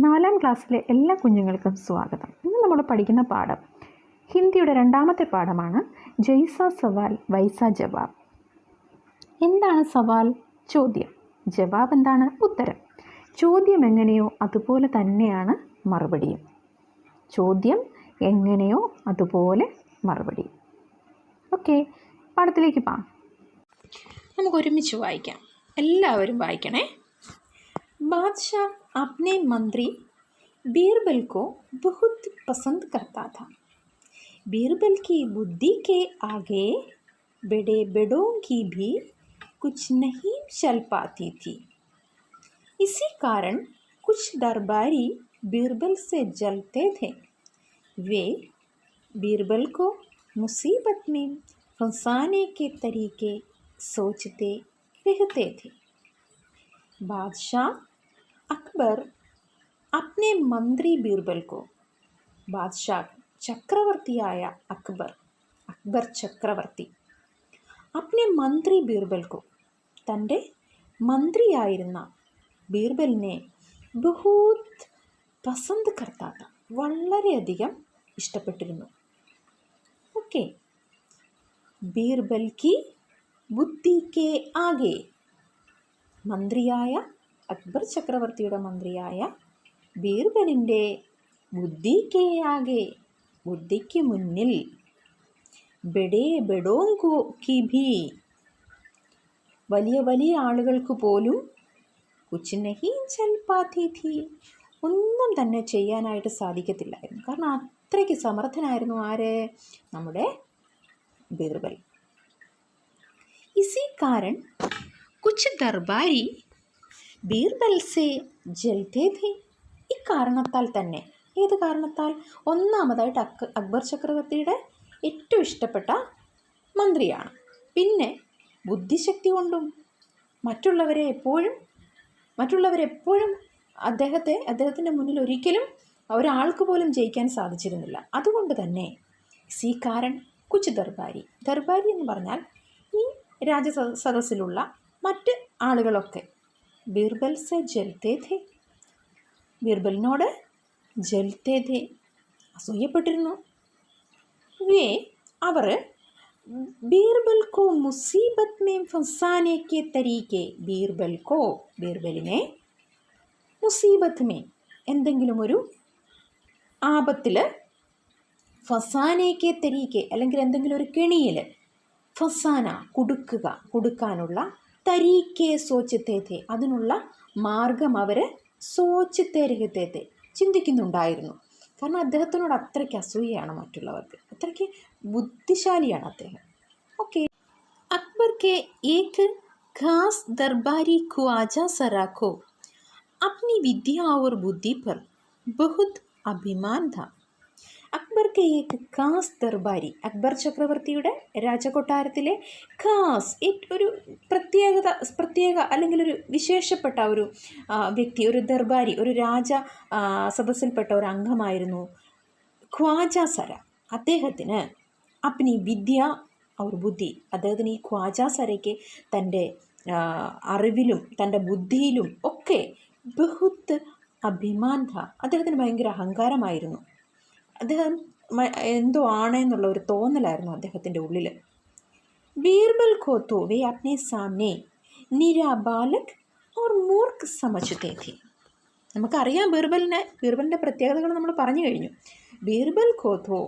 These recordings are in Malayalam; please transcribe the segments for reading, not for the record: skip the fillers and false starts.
നാലാം ക്ലാസ്സിലെ എല്ലാ കുഞ്ഞുങ്ങൾക്കും സ്വാഗതം. ഇന്ന് നമ്മൾ പഠിക്കുന്ന പാഠം ഹിന്ദിയുടെ രണ്ടാമത്തെ പാഠമാണ്. ജയ്സാ സവാൽ വൈസാ ജവാബ്. എന്താണ് സവാൽ? ചോദ്യം. ജവാബ് എന്താണ്? ഉത്തരം. ചോദ്യം എങ്ങനെയോ അതുപോലെ തന്നെയാണ് മറുപടിയും. ചോദ്യം എങ്ങനെയോ അതുപോലെ മറുപടിയും. ഓക്കെ, പാഠത്തിലേക്ക് പോകാം. നമുക്ക് ഒരുമിച്ച് വായിക്കാം. എല്ലാവരും വായിക്കണേ. बादशाह अपने मंत्री बीरबल को बहुत पसंद करता था. बीरबल की बुद्धि के आगे बड़े बड़ों की भी कुछ नहीं चल पाती थी. इसी कारण कुछ दरबारी बीरबल से जलते थे. वे बीरबल को मुसीबत में फंसाने के तरीके सोचते रहते थे. बादशाह अकबर अपने मंत्री बीरबल को, बादशाह चक्रवर्तियाയ അക്ബർ ചക്രവർത്തി अपने मंत्री बीरबल को, തൻ്റെ മന്ത്രിയായിരുന്ന ബീർബലിനെ ബഹുത് പസന്ത് കർത്താ था, വളരെയധികം ഇഷ്ടപ്പെട്ടിരുന്നു. ഓക്കെ, ബീർബൽ കി ബുദ്ധി കെ ആകെ, മന്ത്രിയായ അക്ബർ ചക്രവർത്തിയുടെ മന്ത്രിയായ ബീർബലിൻ്റെ ബുദ്ധിക്ക് ആകെ, ബുദ്ധിക്ക് മുന്നിൽ, ബഡേ ബഡോങ്കോ കി ഭി, വലിയ വലിയ ആളുകൾക്ക് പോലും കുച്ച് നഹീ ചൽ പാത്തി ഥി, ഒന്നും തന്നെ ചെയ്യാനായിട്ട് സാധിക്കത്തില്ലായിരുന്നു. കാരണം അത്രയ്ക്ക് സമർത്ഥനായിരുന്നു ആര്? നമ്മുടെ ബീർബൽ. ഇസി കാരൺ കുച്ച് ദർബാരി ബീർബൽ സെ ജൽതേ ഥേ, ഇക്കാരണത്താൽ തന്നെ. ഏത് കാരണത്താൽ? ഒന്നാമതായിട്ട് അക്ബർ ചക്രവർത്തിയുടെ ഏറ്റവും ഇഷ്ടപ്പെട്ട മന്ത്രിയാണ്. പിന്നെ ബുദ്ധിശക്തി കൊണ്ടും മറ്റുള്ളവരെ എപ്പോഴും അദ്ദേഹത്തിൻ്റെ മുന്നിൽ ഒരിക്കലും ഒരാൾക്ക് പോലും ജയിക്കാൻ സാധിച്ചിരുന്നില്ല. അതുകൊണ്ട് തന്നെ സീ കാരൺ കുച്ച് ദർബാരി എന്ന് പറഞ്ഞാൽ ഈ രാജസദസ്സിലുള്ള മറ്റ് ആളുകളൊക്കെ ബീർബൽ സെ ജൽതേ ഥേ, ബീർബലിനോട് ജൽതേ ഥേ, അസൂയപ്പെട്ടിരുന്നു. അവർ ബീർബൽ കോ മുസീബത്ത് മേ ഫസാനെ കെ തരീക്കെ, ബീർബലിനെ മുസീബത്ത് മേ, എന്തെങ്കിലും ഒരു ആപത്തിൽ, ഫസാനെ കെ തരീക്കെ അല്ലെങ്കിൽ എന്തെങ്കിലും ഒരു കെണിയിൽ, ഫസാന കുടുക്കാനുള്ള, തരീക്കെ സോച്ചത്തേത്തെ, അതിനുള്ള മാർഗം അവർ സോച്ചത്തേരഹത്തേത്തെ ചിന്തിക്കുന്നുണ്ടായിരുന്നു. കാരണം അദ്ദേഹത്തിനോട് അത്രയ്ക്ക് അസൂയയാണ് മറ്റുള്ളവർക്ക്, അത്രയ്ക്ക് ബുദ്ധിശാലിയാണ് അദ്ദേഹം. ഓക്കെ, അക്ബർ കെ ഏക് ഖാസ് ദർബാരി ഖ്വാജ സരാ കോ അപ്നി വിദ്യ और बुद्धि पर बहुत अभिमान था. അക്ബർ കെ ഏക് ഖാസ് ദർബാരി, അക്ബർ ചക്രവർത്തിയുടെ രാജകൊട്ടാരത്തിലെ ഖാസ്, ഒരു പ്രത്യേക അല്ലെങ്കിൽ ഒരു വിശേഷപ്പെട്ട ഒരു വ്യക്തി, ഒരു ദർബാരി, ഒരു രാജ സദസ്സിൽപ്പെട്ട ഒരു അംഗമായിരുന്നു ഖ്വാജ സര. അദ്ദേഹത്തിന് അപ്നി വിദ്യ ഔർ ബുദ്ധി, അദ്ദേഹത്തിന് ഈ ഖ്വാജ സരയ്ക്ക് തൻ്റെ അറിവിലും തൻ്റെ ബുദ്ധിയിലും ഒക്കെ ബഹുത്ത് അഭിമാൻ ഥ, അദ്ദേഹത്തിന് ഭയങ്കര അഹങ്കാരമായിരുന്നു. അദ്ദേഹം എന്തോ ആണെന്നുള്ള ഒരു തോന്നലായിരുന്നു അദ്ദേഹത്തിൻ്റെ ഉള്ളിൽ. ബീർബൽ കോ തോ വേ അപ്നെ സാമനെ നിരാ ബാലക് ഓർ മൂർക്ക് സമജ്തേ ഥേ. നമുക്കറിയാം ബീർബലിൻ്റെ പ്രത്യേകതകൾ നമ്മൾ പറഞ്ഞു കഴിഞ്ഞു. ബീർബൽ കോ തോ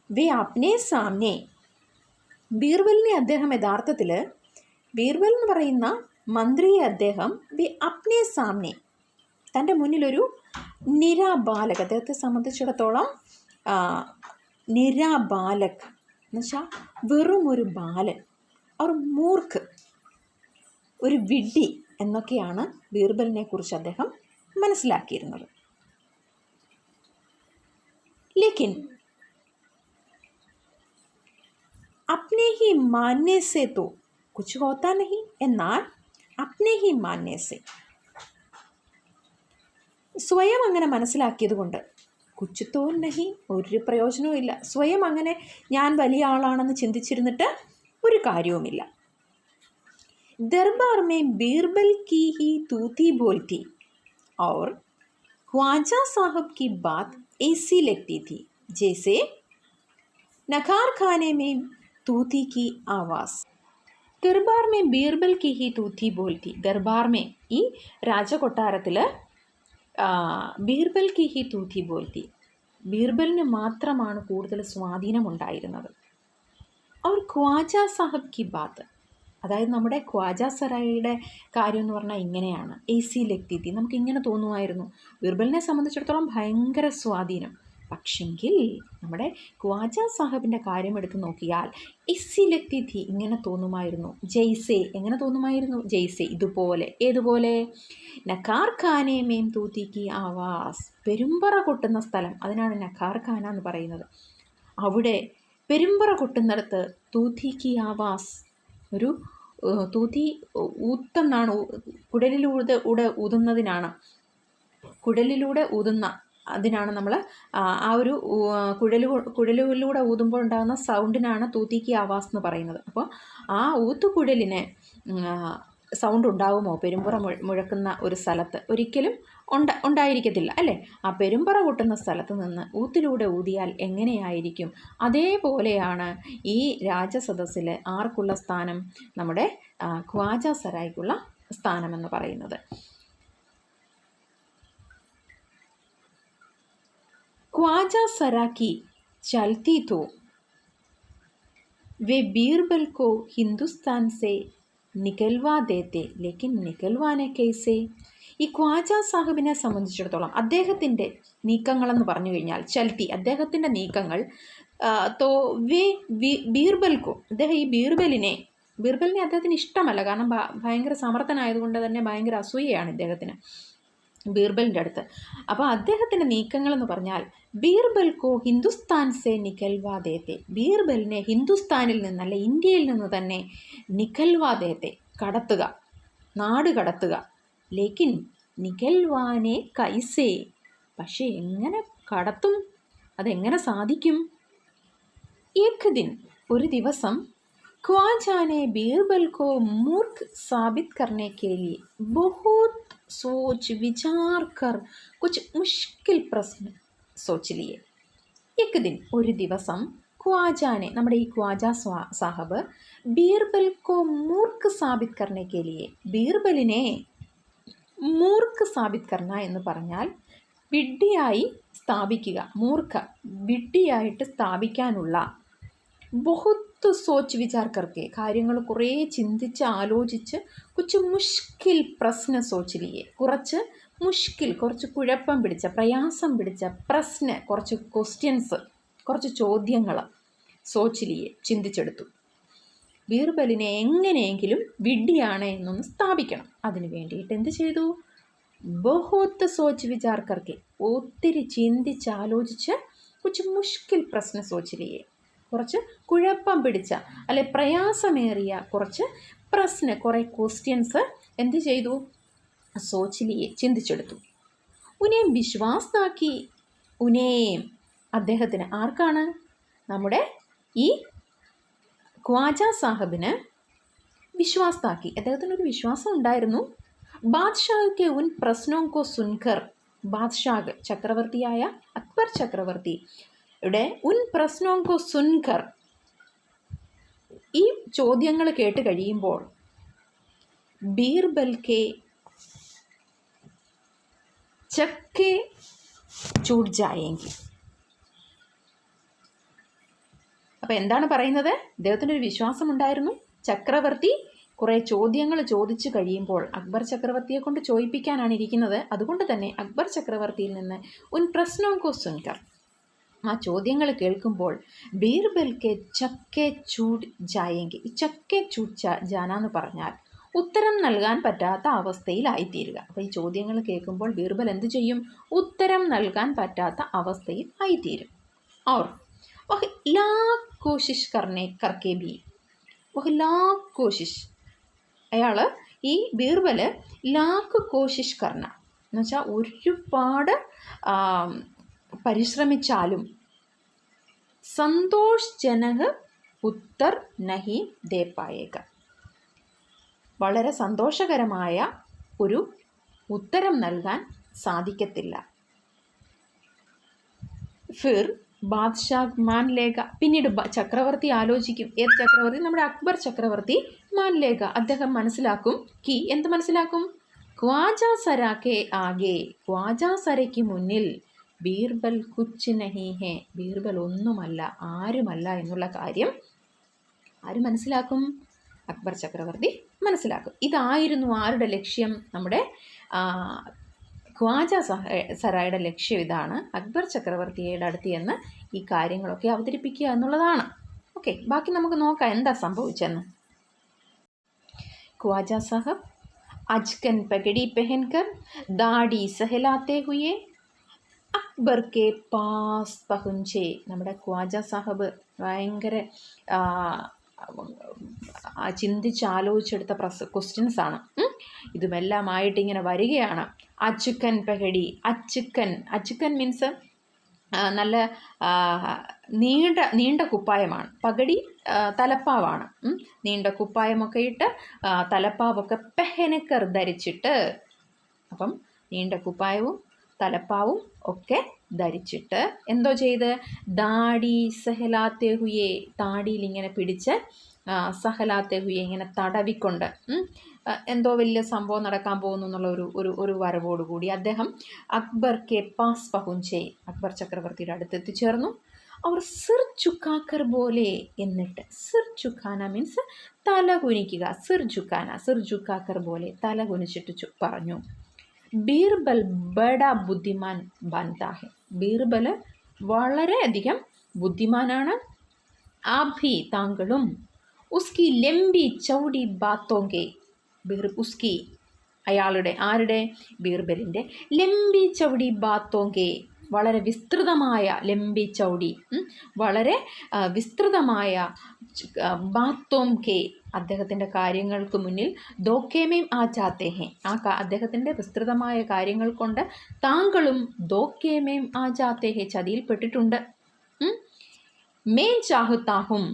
വേ അപ്നെ സാമനെ, ബീർബലിനെ അദ്ദേഹം യഥാർത്ഥത്തിൽ, ബീർബൽ എന്ന് പറയുന്ന മന്ത്രിയെ അദ്ദേഹം വേ അപ്നെ സാമനെ, തൻ്റെ മുന്നിലൊരു നിരാബാലക്, അദ്ദേഹത്തെ സംബന്ധിച്ചിടത്തോളം നിരാബാലക് എന്ന് വെച്ചാൽ വെറും ഒരു ബാലൻ, അവർ മൂർക്ക്, ഒരു വിഡ്ഢി എന്നൊക്കെയാണ് ബീർബലിനെ കുറിച്ച് അദ്ദേഹം മനസ്സിലാക്കിയിരുന്നത്. ലേക്കിൻ അപ്നെ ഹി മാന്യേ സേ തോ കുച്ച് ഹോത്താ നഹി, എന്നാൽ അപ്നെ ഹി മാന്യേ സേ, സ്വയം അങ്ങനെ മനസ്സിലാക്കിയത് കൊണ്ട് കുച്ചുത്തോ നഹി, ഒരു പ്രയോജനവും ഇല്ല. സ്വയം അങ്ങനെ ഞാൻ വലിയ ആളാണെന്ന് ചിന്തിച്ചിരുന്നിട്ട് ഒരു കാര്യവുമില്ല. दरबार में बीरबल की ही तूती बोलती और ख्वाजा साहब की बात ऐसी लगती थी जैसे नखार खाने में तूती की आवाज़. Darbar may Birbal Ki he തൂത്തി ബോൽത്തി. Darbar may ഈ രാജകൊട്ടാരത്തിൽ ബീർബൽ കി ഹി തൂത്തി ബോൽത്തി. ബീർബലിന് മാത്രമാണ് കൂടുതൽ സ്വാധീനമുണ്ടായിരുന്നത്. അവർ ഖ്വാജ സാഹബ് കി ബാത്ത്, അതായത് നമ്മുടെ ഖ്വാജ സറായിയുടെ കാര്യം എന്ന് പറഞ്ഞാൽ ഇങ്ങനെയാണ്. എസി ലക്തിത്തി, നമുക്കിങ്ങനെ തോന്നുമായിരുന്നു. ബീർബലിനെ സംബന്ധിച്ചിടത്തോളം ഭയങ്കര സ്വാധീനം. പക്ഷെങ്കിൽ നമ്മുടെ ഖ്വാജ സാഹബിൻ്റെ കാര്യം എടുത്ത് നോക്കിയാൽ എസി ലക്തിത്തി ഇങ്ങനെ തോന്നുമായിരുന്നു. ജയ്സെ, എങ്ങനെ തോന്നുമായിരുന്നു? ജയ്സെ, ഇതുപോലെ. ഏതുപോലെ? നഖാർ ഖാനെ മേം തൂത്തിക്ക് ആവാസ്, പെരുമ്പറ കൊട്ടുന്ന സ്ഥലം, അതിനാണ് നഖാർ ഖാന എന്ന് പറയുന്നത്. അവിടെ പെരുമ്പറ കൊട്ടുന്നിടത്ത് തൂത്തിക്ക് ആവാസ്, ഒരു തൂത്തി ഊത്തെന്നാണ്, കുടലിലൂടെ ഊതുന്നതിനാണ്, കുടലിലൂടെ ഊതുന്ന അതിനാണ് നമ്മൾ ആ ഒരു കുഴലിലൂടെ ഊതുമ്പോൾ ഉണ്ടാകുന്ന സൗണ്ടിനാണ് തൂത്തിക്ക് ആവാസ് എന്ന് പറയുന്നത്. അപ്പോൾ ആ ഊത്തുകുഴലിന് സൗണ്ട് ഉണ്ടാകുമോ പെരുമ്പറ മുഴക്കുന്ന ഒരു സ്ഥലത്ത്? ഒരിക്കലും ഉണ്ടായിരിക്കത്തില്ല അല്ലേ? ആ പെരുമ്പറ കൊട്ടുന്ന സ്ഥലത്ത് നിന്ന് ഊത്തിലൂടെ ഊതിയാൽ എങ്ങനെയായിരിക്കും? അതേപോലെയാണ് ഈ രാജസദസ്സിൽ ആർക്കുള്ള സ്ഥാനം? നമ്മുടെ ഖ്വാജ സറായിക്കുള്ള സ്ഥാനമെന്ന് പറയുന്നത്. ख्वाजा सरा की चलती तो वे बीरबल को हिंदुस्तान से निकलवा देते, लेकिन निकलवाने कैसे? ഈ ഖ്വാജ സാഹിബിനെ സംബന്ധിച്ചിടത്തോളം അദ്ദേഹത്തിൻ്റെ നീക്കങ്ങളെന്ന് പറഞ്ഞു കഴിഞ്ഞാൽ ചൽത്തി, അദ്ദേഹത്തിൻ്റെ നീക്കങ്ങൾ തോ വേ ബീർബൽക്കോ, അദ്ദേഹം ഈ ബീർബലിനെ അദ്ദേഹത്തിന് ഇഷ്ടമല്ല. കാരണം ഭയങ്കര സമർത്ഥനായതുകൊണ്ട് തന്നെ ഭയങ്കര അസൂയയാണ് ഇദ്ദേഹത്തിന് ബീർബലിൻ്റെ അടുത്ത്. അപ്പോൾ അദ്ദേഹത്തിൻ്റെ നീക്കങ്ങളെന്ന് പറഞ്ഞാൽ ബീർബൽക്കോ ഹിന്ദുസ്ഥാൻ സെ നിക്കൽവാ ദേത്തെ, ബീർബലിനെ ഹിന്ദുസ്ഥാനിൽ നിന്നല്ല ഇന്ത്യയിൽ നിന്ന് തന്നെ നിക്കൽവാ ദേത്തെ, കടത്തുക, നാട് കടത്തുക. ലേക്കിൻ നിക്കൽവാനെ കൈസേ, പക്ഷേ എങ്ങനെ കടത്തും? അതെങ്ങനെ സാധിക്കും? ഏക് ദിൻ, ഒരു ദിവസം ख्वाजा ने बीरबल को मूर्ख साबित करने के लिए बहुत सोच विचार कर कुछ मुश्किल प्रश्न सोच लिए. एक दिन, ഒരു ദിവസം ഖ്വാജാനെ, നമ്മുടെ ഈ ഖ്വാജ സാഹബ് ബീർബൽ കോ മൂർക്ക് സാബിത് കർണേ കെ ലിയെ, ബീർബലിനെ മൂർക്ക് സാബിത് കർണ എന്ന് പറഞ്ഞാൽ വിഡ്ഢിയായി സ്ഥാപിക്കുക, മൂർഖ വിഡ്ഢിയായിട്ട് സ്ഥാപിക്കാനുള്ള ബഹുത്ത് സോച്ച് വിചാർ കർക്കെ, കാര്യങ്ങൾ കുറേ ചിന്തിച്ച് ആലോചിച്ച് കുച്ച് മുഷ്കിൽ പ്രശ്ന സോച്ചിലിയെ, കുറച്ച് മുഷ്കിൽ, കുറച്ച് കുഴപ്പം പിടിച്ച, പ്രയാസം പിടിച്ച, പ്രശ്ന, കുറച്ച് ക്വസ്റ്റ്യൻസ്, കുറച്ച് ചോദ്യങ്ങൾ സോച്ചിലിയെ ചിന്തിച്ചെടുത്തു. ബീർബലിനെ എങ്ങനെയെങ്കിലും വിഡ്ഢിയാണ് എന്നൊന്ന് സ്ഥാപിക്കണം. അതിന് വേണ്ടിയിട്ട് എന്ത് ചെയ്തു? ബഹുത്ത് സോച്ച് വിചാർ കർക്കെ, ഒത്തിരി ചിന്തിച്ചാലോചിച്ച് കുച്ച് മുഷ്കിൽ പ്രശ്ന സോച്ചിലിയെ, കുറച്ച് കുഴപ്പം പിടിച്ച അല്ലെ പ്രയാസമേറിയ കുറച്ച് പ്രശ്ന, കുറേ ക്വസ്റ്റ്യൻസ് എന്ത് ചെയ്തു? സോച്ചിലിയെ ചിന്തിച്ചെടുത്തു. ഉനേം വിശ്വാസാക്കി, ഉനേം അദ്ദേഹത്തിന്, ആർക്കാണ്? നമ്മുടെ ഈ ഖ്വാജ സാഹബിന് വിശ്വാസാക്കി, അദ്ദേഹത്തിനൊരു വിശ്വാസം ഉണ്ടായിരുന്നു. ബാദ്ഷാഹ്ക്ക് ഉൻ പ്രശ്നോങ്കോ സുൻകർ, ബാദ്ഷാഹ് ചക്രവർത്തിയായ അക്ബർ ചക്രവർത്തി ഇവിടെ ഉൻ പ്രശ്നോങ്കോ സുൻകർ, ഈ ചോദ്യങ്ങൾ കേട്ട് കഴിയുമ്പോൾ ബീർബൽ കെ ചക്കെ ചൂട് ജായെങ്കി. അപ്പോൾ എന്താണ് പറയുന്നത്? അദ്ദേഹത്തിൻ്റെ ഒരു വിശ്വാസമുണ്ടായിരുന്നു. ചക്രവർത്തി കുറേ ചോദ്യങ്ങൾ ചോദിച്ചു കഴിയുമ്പോൾ, അക്ബർ ചക്രവർത്തിയെ കൊണ്ട് ചോദിപ്പിക്കാനാണ് ഇരിക്കുന്നത്, അതുകൊണ്ട് തന്നെ അക്ബർ ചക്രവർത്തിയിൽ നിന്ന് ഉൻ പ്രശ്നോങ്കോ സുൻകർ, ആ ചോദ്യങ്ങൾ കേൾക്കുമ്പോൾ ബീർബൽക്ക് ചക്കെ ചൂട് ജായെങ്കിൽ, ഈ ചക്കെ ചൂട് ജാന എന്ന് പറഞ്ഞാൽ ഉത്തരം നൽകാൻ പറ്റാത്ത അവസ്ഥയിലായിത്തീരുക. അപ്പോൾ ഈ ചോദ്യങ്ങൾ കേൾക്കുമ്പോൾ ബീർബൽ എന്ത് ചെയ്യും? ഉത്തരം നൽകാൻ പറ്റാത്ത അവസ്ഥയിൽ ആയിത്തീരും. और वह लाख कोशिश करके भी वह लाख कोशिश, അയാൾ ഈ ബീർബൽ ലാഖ് കോശിഷ് കർണ എന്ന് വെച്ചാൽ ഒരുപാട് പരിശ്രമിച്ചാലും സന്തോഷ്ജനക് ഉത്തർ നഹി ദേ പായേഗ, വളരെ സന്തോഷകരമായ ഒരു ഉത്തരം നൽകാൻ സാധിക്കത്തില്ല. ഫിർ ബാദ്ഷാഹ് മാൻ ലേഖ, പിന്നീട് ചക്രവർത്തി ആലോചിക്കും. ഏത് ചക്രവർത്തി? നമ്മുടെ അക്ബർ ചക്രവർത്തി. മാൻ ലേഖ, അദ്ദേഹം മനസ്സിലാക്കും. കി, എന്ത് മനസ്സിലാക്കും? ഖ്വാജ സരാക്കെ ആകെ, ഖ്വാജ സരയ്ക്ക് മുന്നിൽ ബീർബൽ കുച്ച് നഹി ഹേ, ബീർബൽ ഒന്നുമല്ല, ആരുമല്ല എന്നുള്ള കാര്യം ആര് മനസ്സിലാക്കും? അക്ബർ ചക്രവർത്തി മനസ്സിലാക്കും. ഇതായിരുന്നു ആരുടെ ലക്ഷ്യം? നമ്മുടെ ഖ്വാജ സറായുടെ ലക്ഷ്യം ഇതാണ്. അക്ബർ ചക്രവർത്തിയുടെ അടുത്ത് ചെന്ന് ഈ കാര്യങ്ങളൊക്കെ അവതരിപ്പിക്കുക എന്നുള്ളതാണ്. ഓക്കെ, ബാക്കി നമുക്ക് നോക്കാം എന്താ സംഭവിച്ചെന്ന്. ഖ്വാജ സാഹബ് അജ്കൻ പഗടി പെഹൻകർ ദാടി സഹലാത്തെ ഹുയെ അക്ബർ കെ പാസ് പഹുഞ്ചെ. നമ്മുടെ ഖ്വാജ സാഹബ് ഭയങ്കര ചിന്തിച്ചാലോചിച്ചെടുത്ത ക്വസ്റ്റ്യൻസ് ആണ്. ഇതുമെല്ലാമായിട്ട് ഇങ്ങനെ വരികയാണ്. അച്ചുക്കൻ പഹടി, അച്ചുക്കൻ മീൻസ് നല്ല നീണ്ട കുപ്പായമാണ്. പകടി തലപ്പാവാണ്. നീണ്ട കുപ്പായമൊക്കെ ഇട്ട് തലപ്പാവൊക്കെ പെഹനക്കർ ധരിച്ചിട്ട്, അപ്പം നീണ്ട കുപ്പായവും തലപ്പാവും ഒക്കെ ധരിച്ചിട്ട് എന്തോ ചെയ്ത്, ദാടി സഹലാത്തെ ഹുയെ, താടിയിൽ ഇങ്ങനെ പിടിച്ച് സഹലാത്തെ ഹുയെ ഇങ്ങനെ തടവിക്കൊണ്ട്, എന്തോ വലിയ സംഭവം നടക്കാൻ പോകുന്നു എന്നുള്ള ഒരു വരവോടുകൂടി അദ്ദേഹം അക്ബർ കെ പാസ് പഹുഞ്ചെ, അക്ബർ ചക്രവർത്തിയുടെ അടുത്ത് എത്തിച്ചേർന്നു. അവർ സിർ ചുക്കാക്കർ പോലെ, എന്നിട്ട് സിർ ചുക്കാന മീൻസ് തല കുനിക്കുക, സിർ ചുക്കാക്കർ പോലെ തല കുനിച്ചിട്ട് പറഞ്ഞു, ബീർബൽ ബഡ ബുദ്ധിമാൻ ബൻതാ ഹെ, ബീർബൽ വളരെയധികം ബുദ്ധിമാനാണ്. ആഭി, താങ്കളും, ഉസ്കി ലംബി ചൗടി ബാത്തോങ്കെ, ഉസ്കി അയാളുടെ, ആരുടെ? ബീർബലിൻ്റെ ലംബി ചൗടി ബാത്തോങ്കെ, വളരെ വിസ്തൃതമായ, ലംബി ചൗടി വളരെ വിസ്തൃതമായ, ബാത്തോം കെ അദ്ദേഹത്തിൻ്റെ കാര്യങ്ങൾക്ക് മുന്നിൽ ദോക്കേമേം ആ ജാത്തേ ഹേ, അദ്ദേഹത്തിൻ്റെ വിസ്തൃതമായ കാര്യങ്ങൾ കൊണ്ട് താങ്കളും ദോക്കേമേം ആ ജാത്തേ ഹേ, ചതിയിൽപ്പെട്ടിട്ടുണ്ട്. മേം ചാഹുത്താഹും,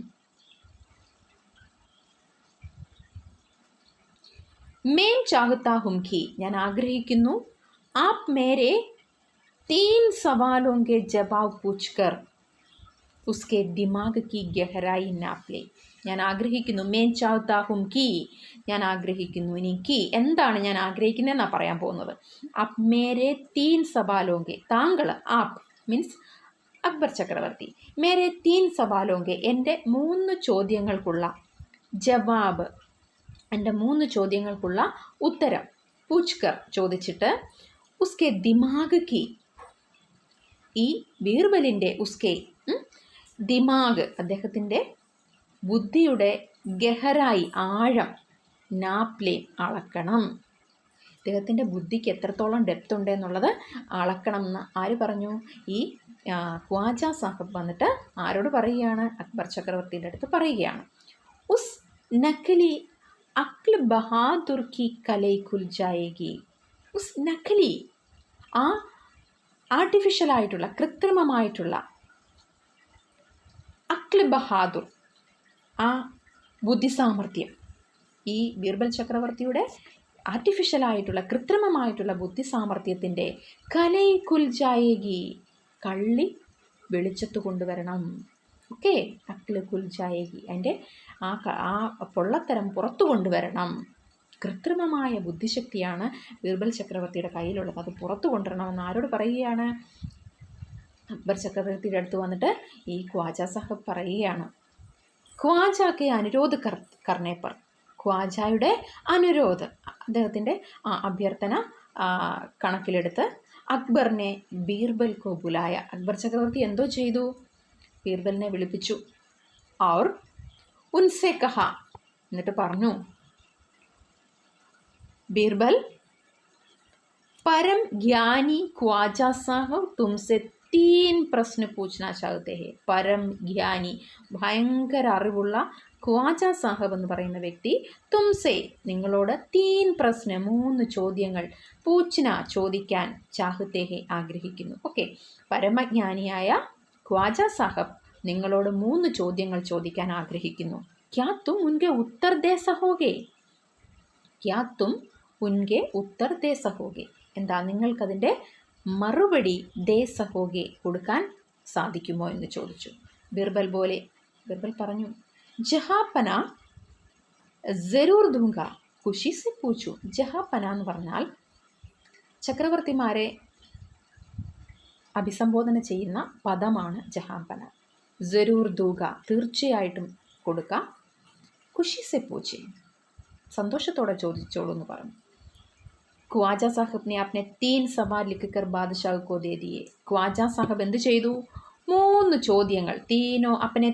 മേം ചാഹുത്താഹും കി, ഞാൻ ആഗ്രഹിക്കുന്നു, ആപ് മേരെ 3 സവാലോं के जवाब पूछकर उसके दिमाग की गहराई नाप ले. ഞാൻ ആഗ്രഹിക്കുന്നു, മേൻ ചാഹുത്താഹും കി, ഞാൻ ആഗ്രഹിക്കുന്നു. ഇനി കി എന്താണ് ഞാൻ ആഗ്രഹിക്കുന്നതെന്നാണ് പറയാൻ പോകുന്നത്. ആപ് മേരെ 3 സവാലോं के, താങ്കൾ, ആപ് മീൻസ് അക്ബർ ചക്രവർത്തി, മേരെ 3 സവാലോं के, എൻ്റെ 3 ചോദ്യങ്ങൾക്കുള്ള ജവാബ്, എൻ്റെ 3 ചോദ്യങ്ങൾക്കുള്ള ഉത്തരം, പൂച്ച്കർ ചോദിച്ചിട്ട്, ഉസ്കെ ദിമാഗ് കി, ഈ ബീർബലിൻ്റെ ഉസ്കെ ദിമാഗ് അദ്ദേഹത്തിൻ്റെ ബുദ്ധിയുടെ ഗഹരായി, ആഴം, നാപ്ലെ അളക്കണം, അദ്ദേഹത്തിൻ്റെ ബുദ്ധിക്ക് എത്രത്തോളം ഡെപ്ത് ഉണ്ട് എന്നുള്ളത് അളക്കണം എന്ന് ആര് പറഞ്ഞു? ഈ ഖ്വാജ സാഹബ് വന്നിട്ട് ആരോട് പറയുകയാണ്? അക്ബർ ചക്രവർത്തിയുടെ അടുത്ത് പറയുകയാണ്. ഉസ് നഖലി അക്ൽ ബഹാദുർ കി കലൈ ഖുൽ ജായേഗി. ഉസ് നഖലി, ആ ആർട്ടിഫിഷ്യലായിട്ടുള്ള, കൃത്രിമമായിട്ടുള്ള, അക്ൽ ബഹാദുർ, ആ ബുദ്ധിസാമർഥ്യം, ഈ ബീർബൽ ചക്രവർത്തിയുടെ ആർട്ടിഫിഷ്യലായിട്ടുള്ള, കൃത്രിമമായിട്ടുള്ള ബുദ്ധിസാമർഥ്യത്തിൻ്റെ കലൈ കുൽ ജായേഗി, കള്ളി വെളിച്ചത്ത് കൊണ്ടുവരണം. ഓക്കെ, അക്ല് കുൽ ജായേഗി, അതിൻ്റെ ആ പൊള്ളത്തരം പുറത്തു കൊണ്ടുവരണം. കൃത്രിമമായ ബുദ്ധിശക്തിയാണ് ബീർബൽ ചക്രവർത്തിയുടെ കയ്യിലുള്ളത്, അത് പുറത്തു കൊണ്ടുവരണമെന്ന് ആരോട് പറയുകയാണ്? അക്ബർ ചക്രവർത്തിയുടെ അടുത്ത് വന്നിട്ട് ഈ ഖ്വാജ സാഹബ് പറയുകയാണ്. ഖ്വാജാക്കെ അനുരോധ് കർണേപ്പർ, ഖ്വാജയുടെ അനുരോധ്, അദ്ദേഹത്തിൻ്റെ അഭ്യർത്ഥന കണക്കിലെടുത്ത് അക്ബറിനെ ബീർബൽ കോ ബുലായ, അക്ബർ ചക്രവർത്തി എന്തോ ചെയ്തു? ബീർബലിനെ വിളിപ്പിച്ചു. ഔർ ഉൻസെ കഹ, എന്നിട്ട് പറഞ്ഞു, ബീർബൽ, परम ज्ञानी ख्वाजा साहब तुमसे 3 प्रश्न पूछना चाहते हैं. परम ज्ञानी, ഭയങ്കര അറിവുള്ള ഖ്വാജ സാഹബ് എന്ന് പറയുന്ന വ്യക്തി, തുംസെ നിങ്ങളോട് 3 പ്രശ്ന 3 ചോദ്യങ്ങൾ, പൂച്ഛന ചോദിക്കാൻ, ചാഹത്തെ ഹെ ആഗ്രഹിക്കുന്നു. ഓക്കെ, പരമജ്ഞാനിയായ ഖ്വാജ സാഹബ് നിങ്ങളോട് 3 ചോദ്യങ്ങൾ ചോദിക്കാൻ ആഗ്രഹിക്കുന്നു. ക്യാ തും ഉൻകെ ഉത്തർ ദേ സഹോഗേ, ക്യാ തും ഉൻകെ ഉത്തർ ദേ സഹോഗേ, എന്താ നിങ്ങൾക്കതിൻ്റെ മറുപടി ദേ സഹോഗെ കൊടുക്കാൻ സാധിക്കുമോ എന്ന് ചോദിച്ചു. ബീർബൽ പറഞ്ഞു, ജഹാപന ജറൂർ ദൂങ്ക, ഖുഷി സെ പൂച്ചു. ജഹാപന എന്ന് പറഞ്ഞാൽ ചക്രവർത്തിമാരെ അഭിസംബോധന ചെയ്യുന്ന പദമാണ് ജഹാപന. ജറൂർ ദൂക, തീർച്ചയായിട്ടും കൊടുക്കാം. ഖുഷി സെ പൂച്ചെ, സന്തോഷത്തോടെ ചോദിച്ചോളൂ എന്ന് പറഞ്ഞു. ഖ്വാജ സാഹിബ് ने अपने 3 सवाल लिखकर बादशाह को दे दिए. ഖ്വാജ സാഹിബ് എന്ത് ചെയ്തു? 3 ചോദ്യങ്ങൾ,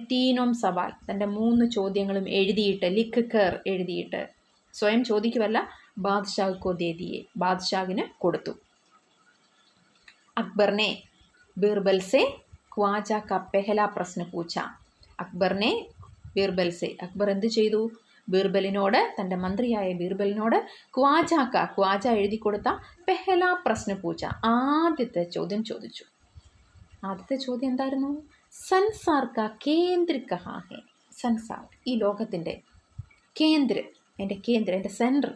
തീനോം സവാൽ, തൻ്റെ 3 ചോദ്യങ്ങളും എഴുതിയിട്ട്, ലിഖ്കർ എഴുതിയിട്ട്, സ്വയം ചോദിക്കുവല്ല, ബാദ്ഷാഹ് കോ ദേ ദിയെ, ബാദ്ഷാഹിന് കൊടുത്തു. अकबर ने बीरबल से ख्वाजा का पहला प्रश्न पूछा. അക്ബർ എന്ത് ചെയ്തു? ബീർബലിനോട്, തൻ്റെ മന്ത്രിയായ ബീർബലിനോട് ഖ്വാജ എഴുതി കൊടുത്ത പെഹല പ്രശ്ന പൂച്ച, ആദ്യത്തെ ചോദ്യം ചോദിച്ചു. ആദ്യത്തെ ചോദ്യം എന്തായിരുന്നു? സൻസാർ കാ കേന്ദ്ര കഹാ ഹെ. സൻസാർ, ഈ ലോകത്തിൻ്റെ കേന്ദ്ര, എൻ്റെ സെൻറ്റർ,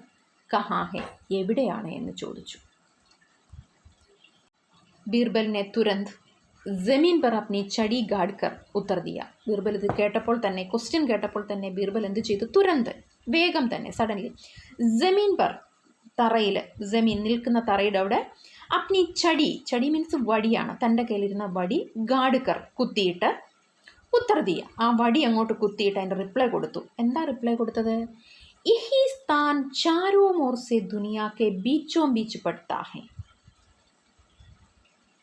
കഹാ ഹെ, എവിടെയാണ് എന്ന് ചോദിച്ചു. ബീർബൽ ने तुरंत ജമീൻ पर अपनी छड़ी गाड़ कर उत्तर दिया. ബീർബൽ ഇത് കേട്ടപ്പോൾ തന്നെ, ക്വസ്റ്റ്യൻ കേട്ടപ്പോൾ തന്നെ ബീർബൽ എന്ത് ചെയ്തു? തുരന്ത്, വേഗം തന്നെ, സഡൻലി, ജമീൻ पर, തറയിൽ, ജമീൻ നിൽക്കുന്ന തറയുടെ അവിടെ, അപ്നി ചടി മീൻസ് വടിയാണ്, തൻ്റെ കയ്യിലിരുന്ന വടി, ഗാഡ്കർ കുത്തിയിട്ട്, ഉത്തർ ദിയ, ആ വടി അങ്ങോട്ട് കുത്തിയിട്ട് അതിൻ്റെ റിപ്ലൈ കൊടുത്തു. എന്താ റിപ്ലൈ കൊടുത്തത്? യഹി സ്ഥാൻ ചാരോ മോർ സെ ദുനിയാ കെ ബീച്ചോ ബീച്ച് പടുത്താ ഹെ.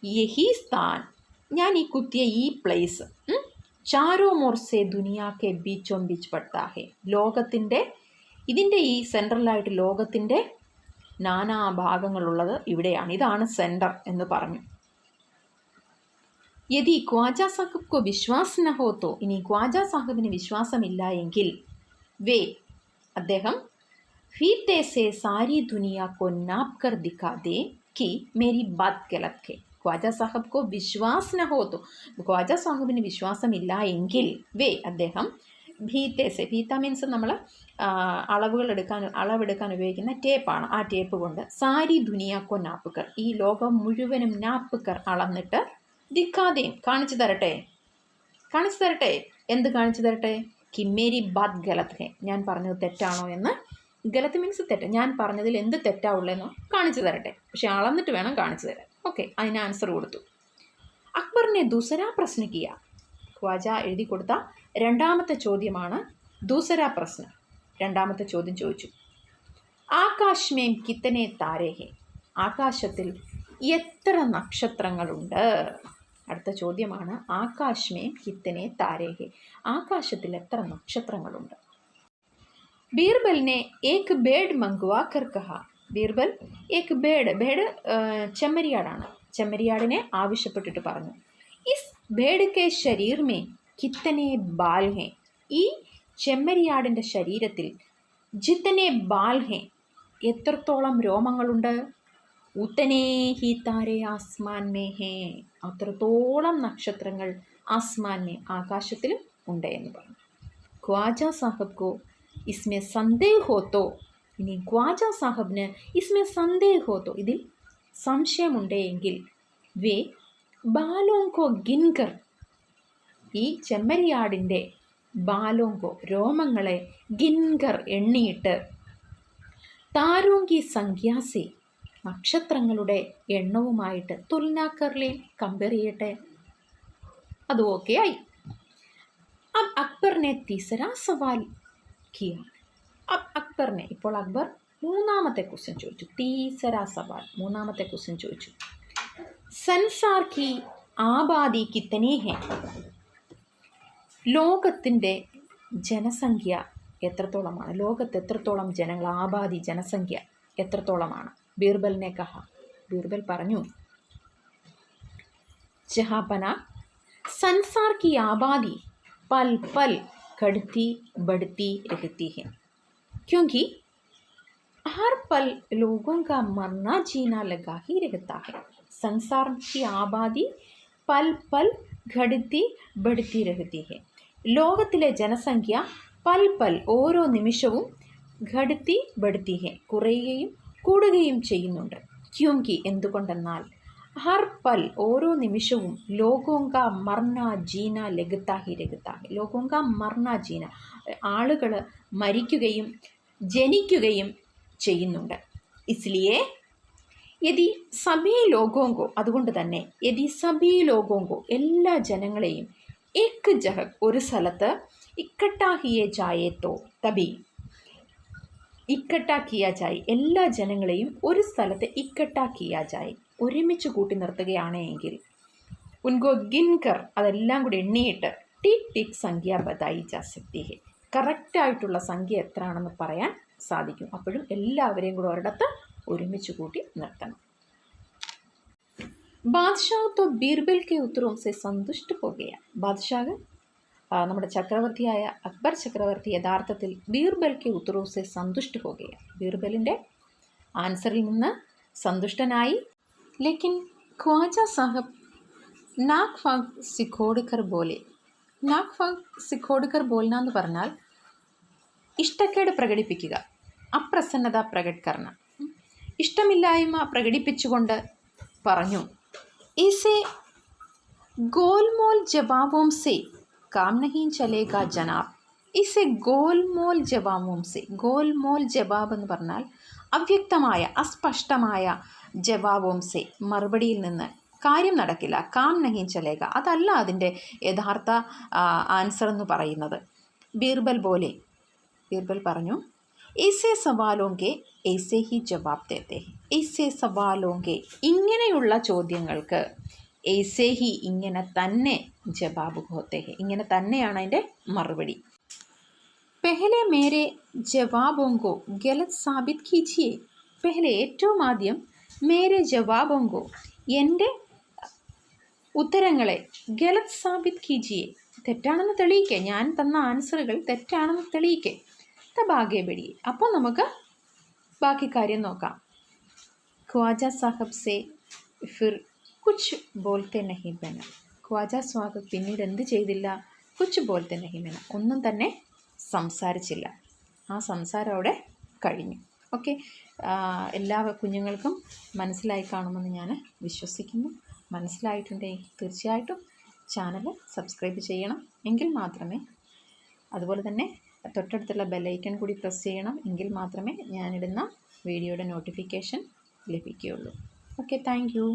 യഹി സ്ഥാൻ, ഞാൻ ഈ കുത്തിയ ഈ പ്ലേസ്, ചാരോ മോർ സെ ദുനിയാ കെ ബീച്ചോ ബീച്ച് പടുത്താ ഹെ, ലോകത്തിൻ്റെ, ഇതിൻ്റെ ഈ സെൻട്രലായിട്ട് ലോകത്തിൻ്റെ നാനാ ഭാഗങ്ങളുള്ളത് ഇവിടെയാണ്, ഇതാണ് സെൻറ്റർ എന്ന് പറഞ്ഞു. യദി ഖ്വാജ സാഹിബ് കോ വിശ്വാസ് ന ഹോ തോ, ഇനി ഖ്വാജ സാഹിബിന് വിശ്വാസമില്ല എങ്കിൽ, അദ്ദേഹം ഫീത്തെ സെ സാരി ദുനിയാ കോ നാപ് കർ ദിഖാ ദേ कि मेरी बात गलत है. ഖ്വാജ സാഹിബ് കോ വിശ്വാസ് ന ഹോ തോ, ഖ്വാജ സാഹിബിന് വിശ്വാസമില്ല എങ്കിൽ, അദ്ദേഹം ഭീത്തേസെ, ഭീത്ത മീൻസ് നമ്മൾ അളവെടുക്കാൻ ഉപയോഗിക്കുന്ന ടേപ്പാണ്, ആ ടേപ്പ് കൊണ്ട് സാരി ദുനിയാക്കോ നാപ്പുക്കർ, ഈ ലോകം മുഴുവനും നാപ്പുക്കർ അളന്നിട്ട്, ദിക്കാതെയും കാണിച്ചു തരട്ടെ. എന്ത് കാണിച്ചു തരട്ടെ? കി മേരി ബാത് ഗലത് ഹെ, ഞാൻ പറഞ്ഞത് തെറ്റാണോ എന്ന്. ഗലത്ത് മീൻസ് തെറ്റ്, ഞാൻ പറഞ്ഞതിൽ എന്ത് തെറ്റാവുള്ളതെന്നോ കാണിച്ചു തരട്ടെ, പക്ഷെ അളന്നിട്ട് വേണം കാണിച്ചു തരാൻ. ഓക്കെ, അതിന് ആൻസർ കൊടുത്തു. അക്ബറിനെ ദൂസരാ പ്രശ്ന കിയ, ഖ്വാജ എഴുതി കൊടുത്ത രണ്ടാമത്തെ ചോദ്യമാണ് ദൂസരാ പ്രശ്ന. രണ്ടാമത്തെ ചോദ്യം ചോദിച്ചു. ആകാശ് മേം കിത്തനെ താരേ ഹെ, ആകാശത്തിൽ എത്ര നക്ഷത്രങ്ങളുണ്ട്? അടുത്ത ചോദ്യമാണ് ആകാശ് മേം കിത്തനെ താരേ ഹെ, ആകാശത്തിൽ എത്ര നക്ഷത്രങ്ങളുണ്ട്? ബീർബലിനെ ഏക് ബേഡ് മംഗുവാ കർ കഹ. ബീർബൽ ഏക് ബേഡ് ചെമ്മരിയാടാണ്, ചെമ്മരിയാടിനെ ആവശ്യപ്പെട്ടിട്ട് പറഞ്ഞു. ഇസ് ബേഡ് കെ ശരീർ മേ കിത്തനെ ബാൽ ഹെ, ഈ ചെമ്മരിയാടിൻ്റെ ശരീരത്തിൽ ജിത്തനെ ബാൽ ഹെ, എത്രത്തോളം രോമങ്ങളുണ്ട്? ഉത്തനേ ഹി താരേ ആസ്മാൻ മേ ഹേ, അത്രത്തോളം നക്ഷത്രങ്ങൾ ആസ്മാൻ മേ, ആകാശത്തിലും ഉണ്ട് എന്ന് പറഞ്ഞു. ഖ്വാജ സാഹിബ് കോ ഇസ്മേ സന്ദേഹ് ഹോത്തോ, ഇനി ഖ്വാജ സാഹിബിന് ഇസ്മേ സന്ദേഹ് ഹോത്തോ, ഇതിൽ സംശയമുണ്ടെങ്കിൽ, വേ ബാലോങ്കോ ഗിൻകർ, ഈ ചെമ്മരിയാടിൻ്റെ ബാലോങ്കോ രോമങ്ങളെ ഗിൻകർ എണ്ണിയിട്ട്, താരോങ്കി സംഖ്യാസി നക്ഷത്രങ്ങളുടെ എണ്ണവുമായിട്ട് തുലനാക്കറിലെ കമ്പയർ ചെയ്യട്ടെ. അത് ഓക്കെ ആയി. अब अकबर ने तीसरा सवाल किया. अब अकबर ने, ഇപ്പോൾ അക്ബർ മൂന്നാമത്തെ ക്വസ്റ്റ്യൻ ചോദിച്ചു. തീസര സവാൽ, മൂന്നാമത്തെ ക്വസ്റ്റ്യൻ ചോദിച്ചു. സൻസാർ കി ആബാദി കിത്തനി ഹെ, ലോകത്തിൻ്റെ ജനസംഖ്യ എത്രത്തോളമാണ്? ലോകത്ത് എത്രത്തോളം ജനങ്ങൾ, ആബാദി ജനസംഖ്യ എത്രത്തോളമാണ്? ബീർബലിനെ കഹ, ബീർബൽ പറഞ്ഞു. ജഹാപന संसार की आबादी पल पल घटती बढ़ती रहती है, क्योंकि हर पल लोगों का मरना जीना लगा ही रहता है. संसार की आबादी पल पल घटती बढ़ती रहती है. ലോകത്തിലെ ജനസംഖ്യ പൽ പൽ, ഓരോ നിമിഷവും ഘടത്തി ബടുത്തി ഹെ, കുറയുകയും കൂടുകയും ചെയ്യുന്നുണ്ട്. ക്യോങ്കി, എന്തുകൊണ്ടെന്നാൽ, ഹർ പൽ ഓരോ നിമിഷവും ലോകോങ്ക മർണ ജീന ലഗത്താഹി രഗത്താഹി. ലോകോങ്ക മർണ ജീന, ആളുകൾ മരിക്കുകയും ജനിക്കുകയും ചെയ്യുന്നുണ്ട്. ഇസ്ലിയെ യദി സഭീ ലോകോങ്കോ, അതുകൊണ്ട് തന്നെ യദി സഭീ ലോകോങ്കോ, എല്ലാ ജനങ്ങളെയും ഏക് ജഹ ഒരു സ്ഥലത്ത് ഇക്കട്ടാ കിയേ ജായേ തോ തബി, ഇക്കട്ടാ കിയാ ജായി എല്ലാ ജനങ്ങളെയും ഒരു സ്ഥലത്ത് ഇക്കട്ടാ കിയാ ജായി ഒരുമിച്ച് കൂട്ടി നിർത്തുകയാണ് എങ്കിൽ ഉൻകോ ഗിൻകർ അതെല്ലാം കൂടി എണ്ണിയിട്ട് ടിക് ടിക് സംഖ്യ ബതായി ജാ സക്തി ഹെ, കറക്റ്റായിട്ടുള്ള സംഖ്യ എത്രയാണെന്ന് പറയാൻ സാധിക്കും. അപ്പോഴും എല്ലാവരെയും കൂടെ ഒരിടത്ത് ഒരുമിച്ച് കൂട്ടി നിർത്തണം. ബാദ്ഷാഹ് തോ ബീർബൽ കെ ഉത്തരവും സെ സന്തുഷ്ട ഹോ ഗയ. ബാദ്ഷാഹ് നമ്മുടെ ചക്രവർത്തിയായ അക്ബർ ചക്രവർത്തി യഥാർത്ഥത്തിൽ ബീർബൽ കെ ഉത്തരവും സെ സന്തുഷ്ട ഹോ ഗയ, ബീർബലിൻ്റെ ആൻസറിൽ നിന്ന് സന്തുഷ്ടനായി. ലേക്കിൻ Khwaja Saheb NAAC Phag സിഖോഡ്കർ bole. NAAC Phag സിഖോഡ്കർ ബോൽന എന്ന് പറഞ്ഞാൽ ഇഷ്ടക്കേട് പ്രകടിപ്പിക്കുക, അപ്രസന്നത പ്രകടകർണ, ഇഷ്ടമില്ലായ്മ പ്രകടിപ്പിച്ചുകൊണ്ട് പറഞ്ഞു. ഇസെ ഗോൽമോൽ ജവാബോം സെ കാം നഹീ ചലേഗ ജനാബ്. ഇസെ ഗോൽമോൽ ജവാബോം സെ, ഗോൽമോൽ ജവാബ് എന്ന് പറഞ്ഞാൽ അവ്യക്തമായ അസ്പഷ്ടമായ ജവാബോം സെ മറുപടിയിൽ നിന്ന് കാര്യം നടക്കില്ല. കാം നഹീ ചലേഗ അതല്ല അതിൻ്റെ യഥാർത്ഥ ആൻസർ എന്ന് പറയുന്നത്. ബീർബൽ പോലെ, ബീർബൽ പറഞ്ഞു ऐसे सवालों के ऐसे ही जवाब देते हैं. ऐसे सवालों के ഇങ്ങനെയുള്ള ചോദ്യങ്ങൾക്ക് ऐसे ही ഇങ്ങനെ തന്നെ ജവാബ് ഹോത്തെ ഹെ, ഇങ്ങനെ തന്നെയാണ് അതിൻ്റെ മറുപടി. പെഹലെ മേരെ ജവാബോങ്കോ ഗലത് സാബിത് കീജിയെ. പെഹലെ ഏറ്റവും ആദ്യം മേരെ ജവാബോങ്കോ എൻ്റെ ഉത്തരങ്ങളെ ഗലത് സാബിത് കീജിയെ തെറ്റാണെന്ന് തെളിയിക്കേ, ഞാൻ തന്ന ആൻസറുകൾ തെറ്റാണെന്ന് തെളിയിക്കേ. തബാഗെ ബെടി, അപ്പോൾ നമുക്ക് ബാക്കി കാര്യം നോക്കാം. ഖ്വാജ സാഹബ് സെ ഫിർ കുച്ച് ബോൾത്തെ നഹി ബന. ഖ്വാജ സാഹബ് പിന്നീട് എന്ത് ചെയ്തില്ല? കുച്ച് ബോൾത്തെ നഹി ബന, ഒന്നും തന്നെ സംസാരിച്ചില്ല. ആ സംസാരം അവിടെ കഴിഞ്ഞു. ഓക്കെ, എല്ലാ കുഞ്ഞുങ്ങൾക്കും മനസ്സിലായി കാണുമെന്ന് ഞാൻ വിശ്വസിക്കുന്നു. മനസ്സിലായിട്ടുണ്ടെങ്കിൽ തീർച്ചയായിട്ടും ചാനൽ സബ്സ്ക്രൈബ് ചെയ്യണം, എങ്കിൽ മാത്രമേ, അതുപോലെ തന്നെ തൊട്ടടുത്തുള്ള ബെല്ലൈക്കൺ കൂടി പ്രസ് ചെയ്യണം, എങ്കിൽ മാത്രമേ ഞാനിടുന്ന വീഡിയോയുടെ നോട്ടിഫിക്കേഷൻ ലഭിക്കുകയുള്ളൂ. Okay, thank you.